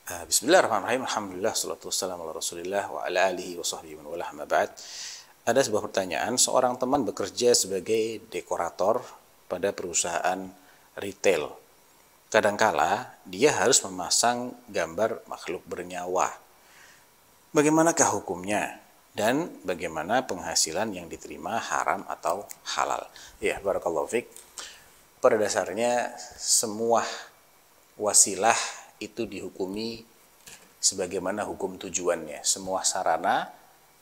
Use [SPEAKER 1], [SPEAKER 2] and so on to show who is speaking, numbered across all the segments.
[SPEAKER 1] Bismillahirrahmanirrahim. Alhamdulillah, salatu wassalamu ala rasulillah wa ala alihi wa sahbihi wa wala amma ba'd. Ada sebuah pertanyaan, seorang teman bekerja sebagai dekorator pada perusahaan retail. Kadangkala dia harus memasang gambar makhluk bernyawa. Bagaimanakah hukumnya? Dan bagaimana penghasilan yang diterima, haram atau halal? Ya, barakallahu fiik. Pada dasarnya semua wasilah itu dihukumi sebagaimana hukum tujuannya. Semua sarana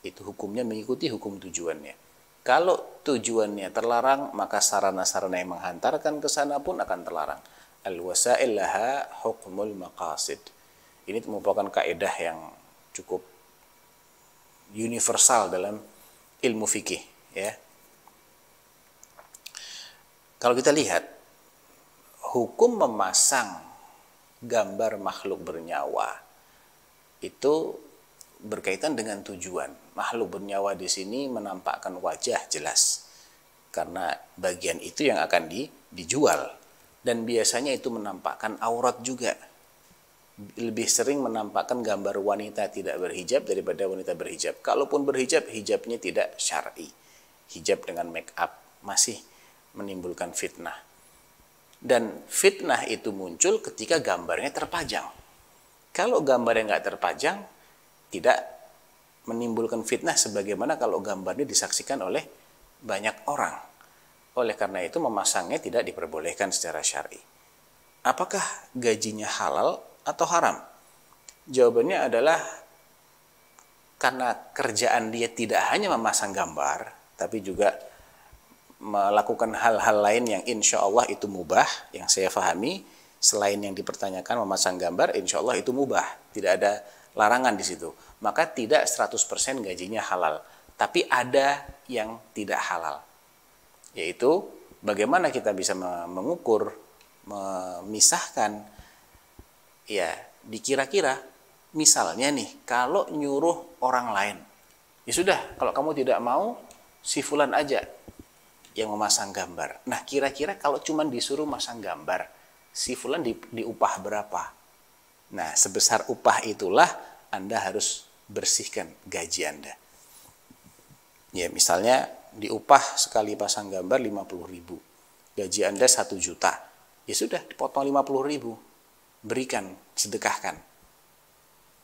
[SPEAKER 1] itu hukumnya mengikuti hukum tujuannya. Kalau tujuannya terlarang, maka sarana-sarana yang menghantarkan ke sana pun akan terlarang. Al-wasail laha hukmul maqasid. Ini merupakan kaidah yang cukup universal dalam ilmu fikih, ya. Kalau kita lihat hukum memasang gambar makhluk bernyawa itu berkaitan dengan tujuan. Makhluk bernyawa di sini menampakkan wajah jelas, karena bagian itu yang akan dijual, dan biasanya itu menampakkan aurat juga. Lebih sering menampakkan gambar wanita tidak berhijab daripada wanita berhijab. Kalaupun berhijab, hijabnya tidak syar'i. Hijab dengan make up masih menimbulkan fitnah. Dan fitnah itu muncul ketika gambarnya terpajang. Kalau gambarnya nggak terpajang, tidak menimbulkan fitnah sebagaimana kalau gambarnya disaksikan oleh banyak orang. Oleh karena itu memasangnya tidak diperbolehkan secara syar'i. Apakah gajinya halal atau haram? Jawabannya adalah karena kerjaan dia tidak hanya memasang gambar, tapi juga melakukan hal-hal lain yang insya Allah itu mubah, yang saya pahami selain yang dipertanyakan memasang gambar, insya Allah itu mubah, tidak ada larangan di situ. Maka tidak 100% gajinya halal, tapi ada yang tidak halal, yaitu bagaimana kita bisa mengukur, memisahkan, ya dikira-kira. Misalnya nih, kalau nyuruh orang lain, ya sudah, kalau kamu tidak mau, si fulan aja yang memasang gambar. Nah, kira-kira kalau cuma disuruh masang gambar, si fulan diupah berapa? Nah, sebesar upah itulah Anda harus bersihkan gaji Anda. Ya, misalnya diupah sekali pasang gambar 50.000. Gaji Anda 1 juta. Ya sudah, dipotong 50.000. Berikan, sedekahkan.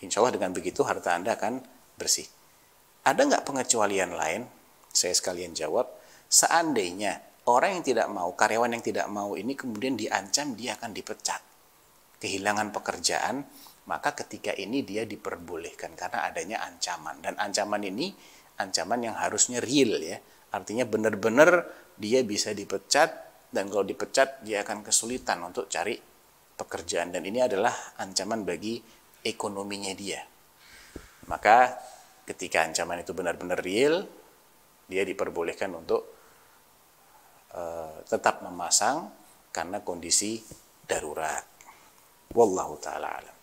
[SPEAKER 1] Insya Allah dengan begitu harta Anda akan bersih. Ada nggak pengecualian lain? Saya sekalian jawab. Seandainya orang yang tidak mau, karyawan yang tidak mau ini kemudian diancam dia akan dipecat, kehilangan pekerjaan, maka ketika ini dia diperbolehkan karena adanya ancaman. Dan ancaman ini ancaman yang harusnya real, ya. Artinya benar-benar dia bisa dipecat, dan kalau dipecat dia akan kesulitan untuk cari pekerjaan, dan ini adalah ancaman bagi ekonominya dia. Maka ketika ancaman itu benar-benar real, dia diperbolehkan untuk tetap memasang karena kondisi darurat. Wallahu ta'ala alam.